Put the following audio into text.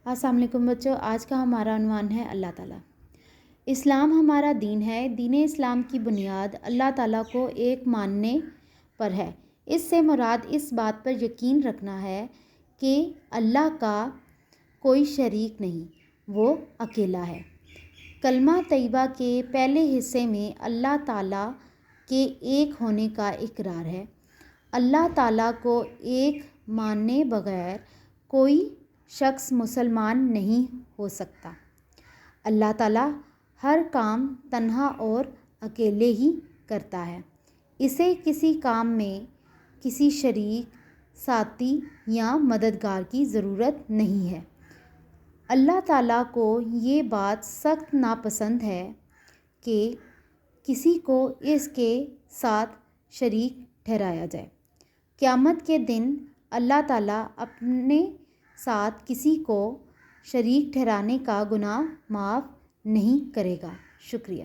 السلام علیکم بچوں، آج کا ہمارا عنوان ہے اللہ تعالیٰ۔ اسلام ہمارا دین ہے۔ دین اسلام کی بنیاد اللہ تعالیٰ کو ایک ماننے پر ہے۔ اس سے مراد اس بات پر یقین رکھنا ہے کہ اللہ کا کوئی شریک نہیں، وہ اکیلا ہے۔ کلمہ طیبہ کے پہلے حصے میں اللہ تعالیٰ کے ایک ہونے کا اقرار ہے۔ اللہ تعالیٰ کو ایک مانے بغیر کوئی شخص مسلمان نہیں ہو سکتا۔ اللہ تعالیٰ ہر کام تنہا اور اکیلے ہی کرتا ہے۔ اسے کسی کام میں کسی شریک، ساتھی یا مددگار کی ضرورت نہیں ہے۔ اللہ تعالیٰ کو یہ بات سخت ناپسند ہے کہ کسی کو اس کے ساتھ شریک ٹھہرایا جائے۔ قیامت کے دن اللہ تعالیٰ اپنے ساتھ کسی کو شریک ٹھہرانے کا گناہ معاف نہیں کرے گا۔ شکریہ۔